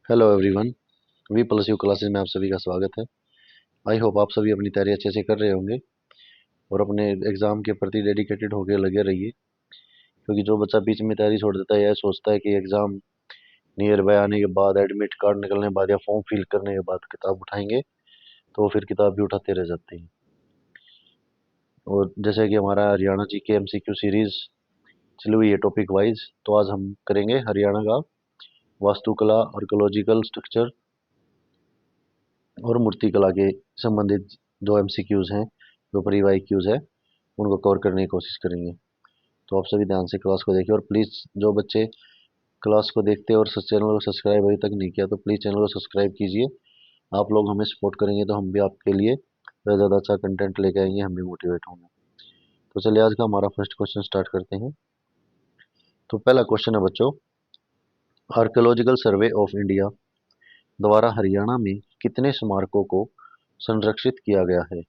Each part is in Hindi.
Hello everyone. We plus you classes में आप सभी का स्वागत है। आई होप आप सभी अपनी तैयारी अच्छे से कर रहे होंगे और अपने एग्ज़ाम के प्रति डेडिकेटेड होकर लगे रहिए, क्योंकि जो बच्चा बीच में तैयारी छोड़ देता है यह सोचता है कि एग्ज़ाम नियर बाय आने के बाद, एडमिट कार्ड निकलने के बाद या फॉर्म फिल करने के बाद किताब उठाएंगे, तो वो फिर किताब भी उठाते रह जाते हैं। और जैसे कि हमारा हरियाणा जी के MCQ सीरीज़ चली हुई है टॉपिक वाइज, तो आज हम करेंगे हरियाणा का वास्तुकला, आर्कोलॉजिकल स्ट्रक्चर और मूर्तिकला के संबंधित जो MCQs हैं, जो प्री वाईक्यूज है, उनको कवर करने की कोशिश करेंगे। तो आप सभी ध्यान से क्लास को देखिए और प्लीज़ जो बच्चे क्लास को देखते हैं और चैनल को सब्सक्राइब अभी तक नहीं किया तो प्लीज़ चैनल को सब्सक्राइब कीजिए। आप लोग हमें सपोर्ट करेंगे तो हम भी आपके लिए ज़्यादा ज़्यादा अच्छा कंटेंट लेके आएंगे, हम भी मोटिवेट होंगे। तो चलिए आज का हमारा फर्स्ट क्वेश्चन स्टार्ट करते हैं। तो पहला क्वेश्चन है बच्चों, आर्कियोलॉजिकल सर्वे ऑफ इंडिया द्वारा हरियाणा में कितने स्मारकों को संरक्षित किया गया है?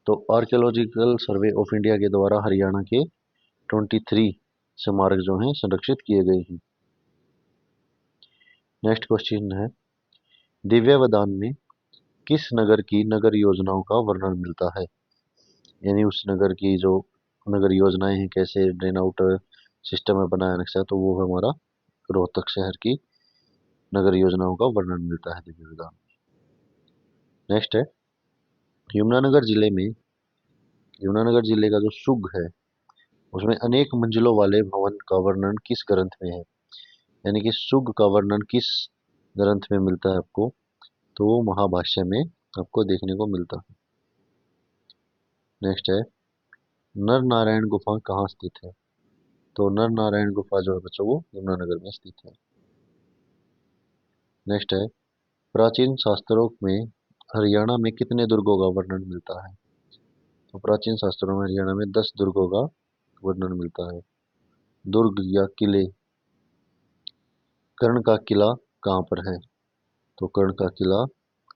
तो आर्कियोलॉजिकल सर्वे ऑफ इंडिया के द्वारा हरियाणा के 23 स्मारक जो हैं संरक्षित किए गए हैं। नेक्स्ट क्वेश्चन है, दिव्यावदान में किस नगर की नगर योजनाओं का वर्णन मिलता है? यानी उस नगर की जो नगर योजनाएं हैं, कैसे ड्रेन आउट सिस्टम में बनाया नक्शा, तो वो हमारा रोहतक शहर की नगर योजनाओं का वर्णन मिलता है दिव्यावदान। नेक्स्ट है, यमुनानगर जिले में, यमुनानगर जिले का जो सुग है उसमें अनेक मंजिलों वाले भवन का वर्णन किस ग्रंथ में है? यानी कि सुग का वर्णन किस ग्रंथ में मिलता है आपको? तो वो महाभाष्य में आपको देखने को मिलता है। नेक्स्ट है, नर नारायण गुफा कहाँ स्थित है? तो नर नारायण गुफा जो है बच्चों वो यमुनानगर में स्थित है। नेक्स्ट है, प्राचीन शास्त्रों में हरियाणा में कितने दुर्गों का वर्णन मिलता है? तो प्राचीन शास्त्रों में हरियाणा में 10 दुर्गों का वर्णन मिलता है। दुर्ग या किले, कर्ण का किला कहाँ पर है? तो कर्ण का किला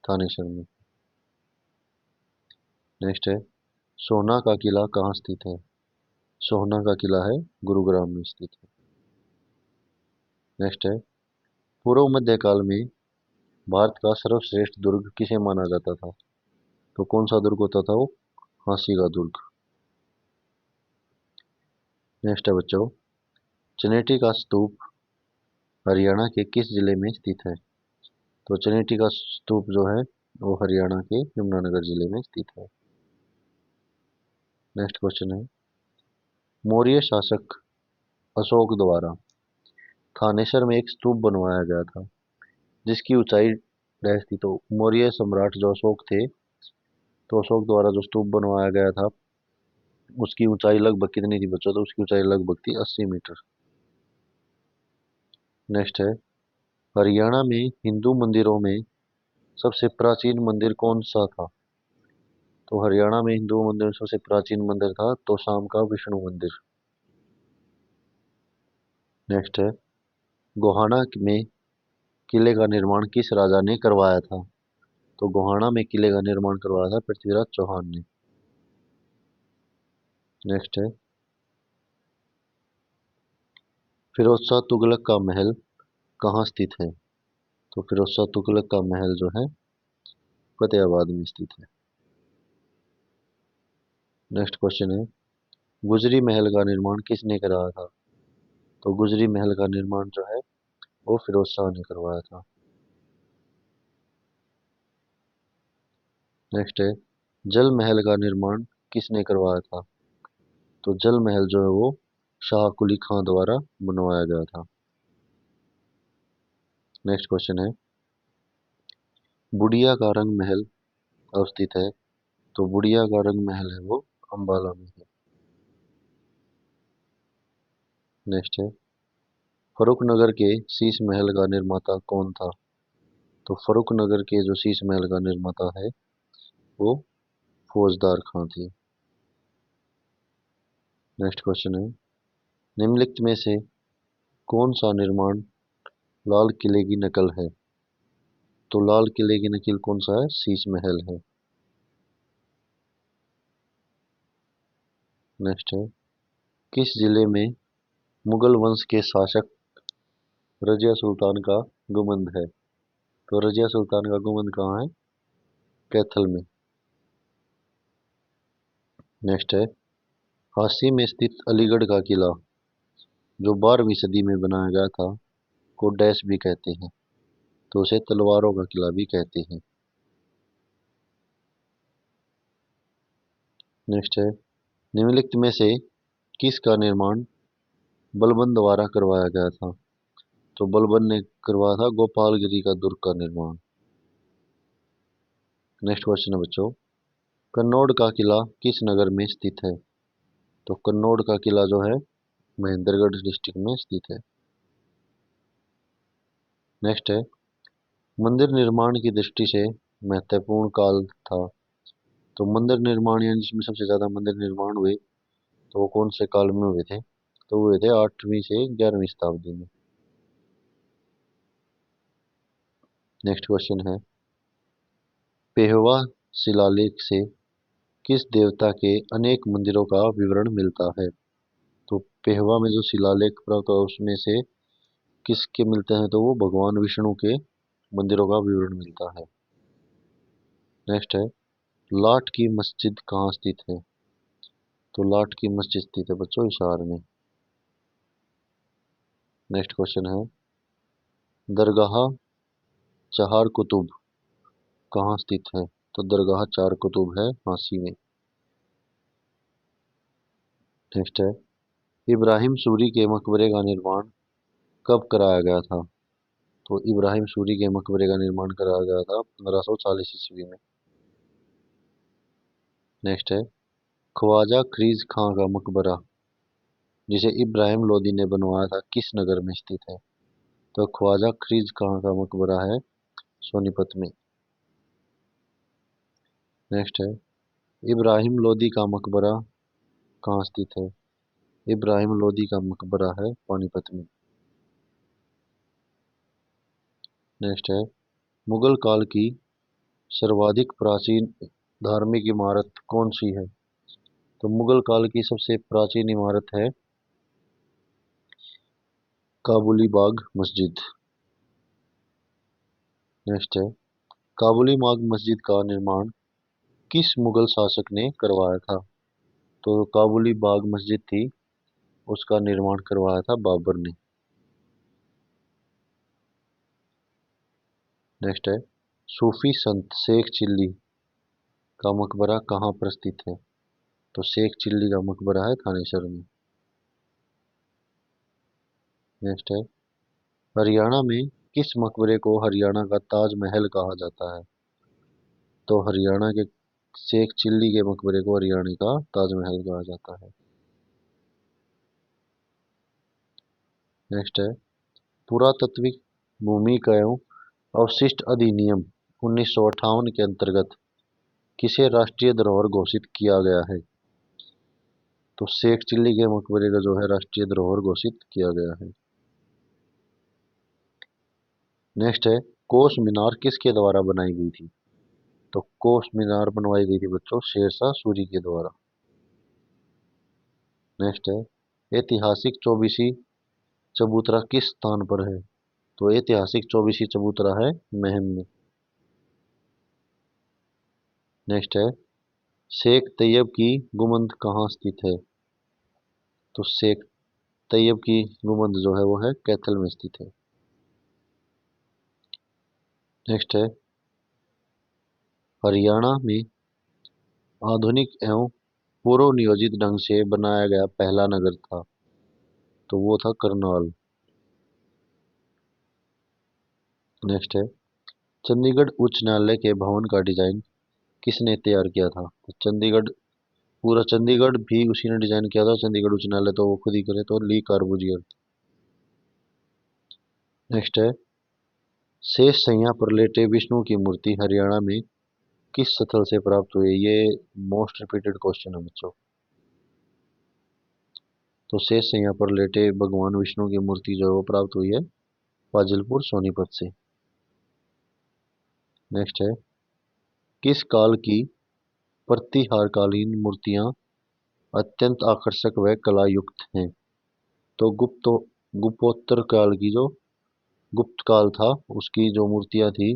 थानेश्वर में। नेक्स्ट है, सोहना का किला कहाँ स्थित है? सोहना का किला है गुरुग्राम में स्थित है। नेक्स्ट है, पूर्व मध्य काल में भारत का सर्वश्रेष्ठ दुर्ग किसे माना जाता था? तो कौन सा दुर्ग होता था वो? झांसी का दुर्ग। नेक्स्ट है बच्चों, चनेटी का स्तूप हरियाणा के किस जिले में स्थित है? तो चनेटी का स्तूप जो है वो हरियाणा के यमुनानगर जिले में स्थित है। नेक्स्ट क्वेश्चन है, मौर्य शासक अशोक द्वारा थानेसर में एक स्तूप बनवाया गया था जिसकी ऊंचाई डैश थी। तो मौर्य सम्राट जो अशोक थे, तो अशोक द्वारा जो स्तूप बनवाया गया था उसकी ऊंचाई लगभग कितनी थी बच्चों? तो उसकी ऊंचाई लगभग थी 80 मीटर। नेक्स्ट है, हरियाणा में हिंदू मंदिरों में सबसे प्राचीन मंदिर कौन सा था? तो हरियाणा में हिंदू मंदिर में सबसे प्राचीन मंदिर था तो शाम का विष्णु मंदिर। नेक्स्ट है, गोहाना में किले का निर्माण किस राजा ने करवाया था? तो गोहाना में किले का निर्माण करवाया था पृथ्वीराज चौहान ने। नेक्स्ट है, फिरोज शाह तुगलक का महल कहाँ स्थित है? तो फिरोज शाह तुगलक का महल जो है फतेहाबाद में स्थित है। नेक्स्ट क्वेश्चन है, गुजरी महल का निर्माण किसने कराया था? तो गुजरी महल का निर्माण जो है वो फिरोज शाह ने करवाया था। नेक्स्ट है, जल महल का निर्माण किसने करवाया था? तो जल महल जो है वो शाह कुली खां द्वारा बनवाया गया था। नेक्स्ट क्वेश्चन है, बुढ़िया का रंग महल अवस्थित है? तो बुढ़िया का रंग महल है वो अंबाला में है। नेक्स्ट है, फरुखनगर के शीश महल का निर्माता कौन था? तो फरुखनगर के जो शीश महल का निर्माता है वो फौजदार खां थे। नेक्स्ट क्वेश्चन है, निम्नलिखित में से कौन सा निर्माण लाल किले की नकल है? तो लाल किले की नकल कौन सा है? शीश महल है। नेक्स्ट है, किस जिले में मुगल वंश के शासक रजिया सुल्तान का गुंबद है। तो रजिया सुल्तान का गुंबद कहाँ है? कैथल में। नेक्स्ट है, हांसी में स्थित अलीगढ़ का किला जो 12वीं सदी में बनाया गया था को डैश भी कहते हैं। तो उसे तलवारों का किला भी कहते हैं। नेक्स्ट है, निम्नलिखित में से किसका निर्माण बलबन द्वारा करवाया गया था? तो बलबन ने करवाया था गोपालगिरी का दुर्ग का निर्माण। नेक्स्ट क्वेश्चन है बच्चों, कन्नौज का किला किस नगर में स्थित है? तो कन्नौज का किला जो है महेंद्रगढ़ डिस्ट्रिक्ट में स्थित है। नेक्स्ट है, मंदिर निर्माण की दृष्टि से महत्वपूर्ण काल था। तो मंदिर निर्माण यानी जिसमें सबसे ज्यादा मंदिर निर्माण हुए तो वो कौन से काल में हुए थे? तो हुए थे 8वीं से 11वीं शताब्दी में। नेक्स्ट क्वेश्चन है, पेहवा शिलालेख से किस देवता के अनेक मंदिरों का विवरण मिलता है? तो पेहवा में जो शिलालेख प्राप्त हुआ उसमें से किसके मिलते हैं? तो वो भगवान विष्णु के मंदिरों का विवरण मिलता है। नेक्स्ट है, लाट की मस्जिद कहाँ स्थित है? तो लाट की मस्जिद स्थित है बच्चों हिसार में। नेक्स्ट क्वेश्चन है, दरगाह चार कुतुब कहाँ स्थित है? तो दरगाह चार कुतुब है झांसी में। नेक्स्ट है, इब्राहिम सूरी के मकबरे का निर्माण कब कराया गया था? तो इब्राहिम सूरी के मकबरे का निर्माण कराया गया था 1540 ईस्वी में। नेक्स्ट है, ख्वाजा खरीज खां का मकबरा जिसे इब्राहिम लोदी ने बनवाया था किस नगर में स्थित है? तो ख्वाजा खरीज खां का मकबरा है सोनीपत में। नेक्स्ट है, इब्राहिम लोदी का मकबरा कहाँ स्थित है? इब्राहिम लोदी का मकबरा है पानीपत में। नेक्स्ट है, मुगल काल की सर्वाधिक प्राचीन धार्मिक इमारत कौन सी है? तो मुगल काल की सबसे प्राचीन इमारत है काबुली बाग मस्जिद। नेक्स्ट है, काबुली बाग मस्जिद का निर्माण किस मुगल शासक ने करवाया था? तो काबुली बाग मस्जिद थी उसका निर्माण करवाया था बाबर ने। नेक्स्ट है, सूफी संत शेख चिल्ली का मकबरा कहाँ पर स्थित है? तो शेख चिल्ली का मकबरा है थानेसर में। नेक्स्ट है, हरियाणा में किस मकबरे को हरियाणा का ताजमहल कहा जाता है? तो हरियाणा के शेख चिल्ली के मकबरे को हरियाणा का ताजमहल कहा जाता है। नेक्स्ट है, पुरातात्विक भूमि का एवं अवशिष्ट अधिनियम 1958 के अंतर्गत किसे राष्ट्रीय धरोहर घोषित किया गया है? तो शेख चिल्ली के मकबरे का जो है राष्ट्रीय धरोहर घोषित किया गया है। नेक्स्ट है, कोस मीनार किसके द्वारा बनाई गई थी? तो कोस मीनार बनवाई गई थी बच्चों शेरशाह सूरी के द्वारा। नेक्स्ट है, ऐतिहासिक चौबीसी चबूतरा किस स्थान पर है? तो ऐतिहासिक चौबीसी चबूतरा है महम में। नेक्स्ट है, शेख तैयब की गुंबद कहाँ स्थित है? तो शेख तैयब की गुंबद जो है वो है कैथल में स्थित है। नेक्स्ट है, हरियाणा में आधुनिक एवं पूर्व नियोजित ढंग से बनाया गया पहला नगर था। तो वो था करनाल। नेक्स्ट है, चंडीगढ़ उच्च न्यायालय के भवन का डिजाइन किसने तैयार किया था? तो चंडीगढ़ पूरा चंडीगढ़ भी उसी ने डिजाइन किया था। चंडीगढ़ उच्च न्यायालय तो वो खुद ही करे तो ली कार्बूजियर। नेक्स्ट है, शेष शैया पर लेटे विष्णु की मूर्ति हरियाणा में किस स्थल से प्राप्त हुई? ये मोस्ट रिपीटेड क्वेश्चन है बच्चों। तो शेष शैया पर लेटे भगवान विष्णु की मूर्ति जो है वो प्राप्त हुई है फाजिलपुर सोनीपत से। नेक्स्ट है, किस काल की प्रतिहारकालीन मूर्तियां अत्यंत आकर्षक व कला युक्त हैं? तो गुप्तोत्तर काल की जो गुप्त काल था उसकी जो मूर्तियां थी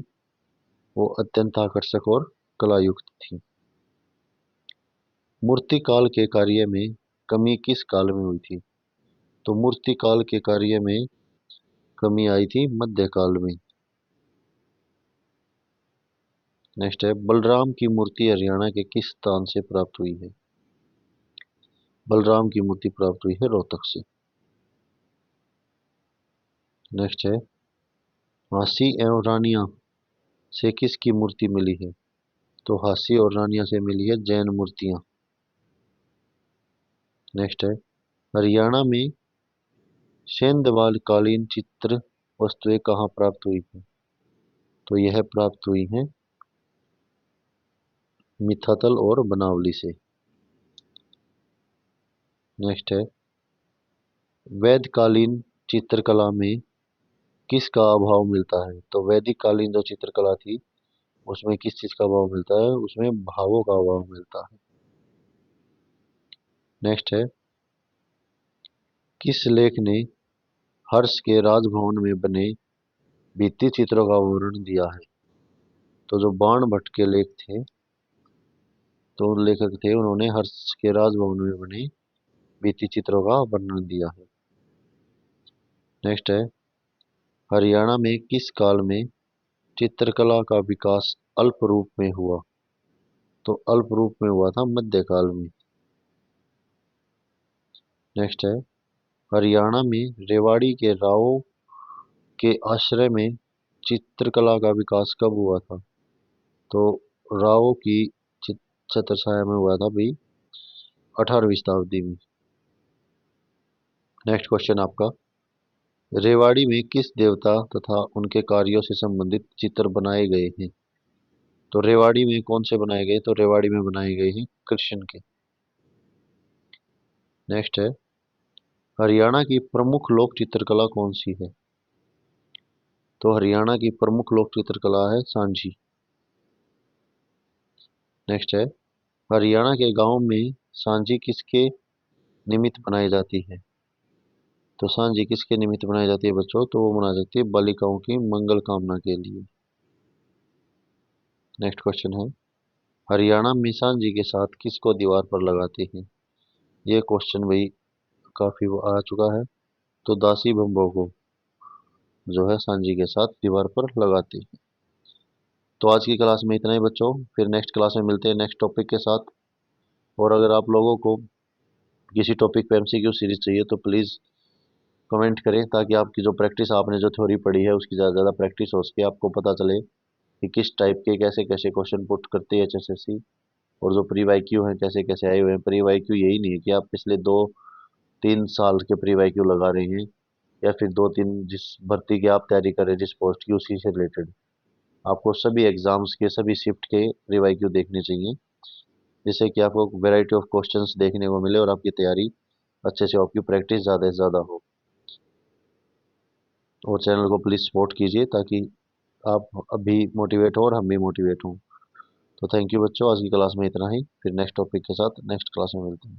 वो अत्यंत आकर्षक और कलायुक्त थी। मूर्ति काल के कार्य में कमी किस काल में हुई थी? तो मूर्ति काल के कार्य में कमी आई थी मध्यकाल में। नेक्स्ट है, बलराम की मूर्ति हरियाणा के किस स्थान से प्राप्त हुई है? बलराम की मूर्ति प्राप्त हुई है रोहतक से। नेक्स्ट है, हांसी एवं रानिया से किसकी मूर्ति मिली है? तो हांसी और रानिया से मिली है जैन मूर्तियां। नेक्स्ट है, हरियाणा में सेंधमाल कालीन चित्र वस्तुएं कहाँ प्राप्त हुई है? तो यह प्राप्त हुई हैं मिथातल और बनावली से। नेक्स्ट है, वैदिककालीन चित्रकला में किसका अभाव मिलता है? तो वैदिक कालीन जो चित्रकला थी उसमें किस चीज का अभाव मिलता है? उसमें भावों का अभाव मिलता है। नेक्स्ट है, किस लेख ने हर्ष के राजभवन में बने भित्ति चित्रों का वर्णन दिया है? तो जो बाण भट्ट के लेख थे, तो लेखक थे, उन्होंने हर्ष के राजभवन में बने भित्ति चित्रों का वर्णन दिया है। नेक्स्ट है, हरियाणा में किस काल में चित्रकला का विकास अल्प रूप में हुआ? तो अल्प रूप में हुआ था मध्यकाल में। नेक्स्ट है, हरियाणा में रेवाड़ी के रावों के आश्रय में चित्रकला का विकास कब हुआ था? तो रावों की छत्रछाया में हुआ था भाई 18वीं शताब्दी में। नेक्स्ट क्वेश्चन आपका, रेवाड़ी में किस देवता तथा उनके कार्यों से संबंधित चित्र बनाए गए हैं? तो रेवाड़ी में कौन से बनाए गए? तो रेवाड़ी में बनाए गए हैं कृष्ण के। नेक्स्ट है, हरियाणा की प्रमुख लोक चित्रकला कौन सी है? तो हरियाणा की प्रमुख लोक चित्रकला है सांझी। नेक्स्ट है, हरियाणा के गांव में सांझी किसके निमित्त बनाई जाती है? तो सांझी किसके निमित्त बनाई जाती है बच्चों? तो वो बनाई जाती है बालिकाओं की मंगल कामना के लिए। नेक्स्ट क्वेश्चन है, हरियाणा में सांझी के साथ किसको दीवार पर लगाते हैं? ये क्वेश्चन भाई काफी आ चुका है। तो दासी बम्बो को जो है सांझी के साथ दीवार पर लगाते हैं। तो आज की क्लास में इतना ही बच्चों, फिर नेक्स्ट क्लास में मिलते हैं नेक्स्ट टॉपिक के साथ। और अगर आप लोगों को किसी टॉपिक पे एमसीक्यू सीरीज चाहिए तो प्लीज़ कमेंट करें, ताकि आपकी जो प्रैक्टिस आपने जो थ्योरी पढ़ी है उसकी ज़्यादा ज़्यादा प्रैक्टिस हो सके, आपको पता चले कि किस टाइप के कैसे कैसे क्वेश्चन पुट करती है एचएसएससी। और जो प्री वाईक्यू हैं कैसे कैसे आए हुए हैं। प्री वाईक्यू यही नहीं है कि आप पिछले 2-3 साल के प्री वाईक्यू लगा रहे हैं, या फिर 2-3 जिस भर्ती की आप तैयारी कर रहे हैं जिस पोस्ट की उसी से रिलेटेड। आपको सभी एग्जाम्स के सभी शिफ्ट के प्री वाईक्यू देखने चाहिए, जिससे कि आपको वैरायटी ऑफ क्वेश्चंस देखने को मिले और आपकी तैयारी अच्छे से, आपकी प्रैक्टिस ज़्यादा से ज़्यादा हो। और चैनल को प्लीज़ सपोर्ट कीजिए ताकि आप अभी मोटिवेट हो और हम भी मोटिवेट हों। तो थैंक यू बच्चों, आज की क्लास में इतना ही। फिर नेक्स्ट टॉपिक के साथ नेक्स्ट क्लास में मिलते हैं।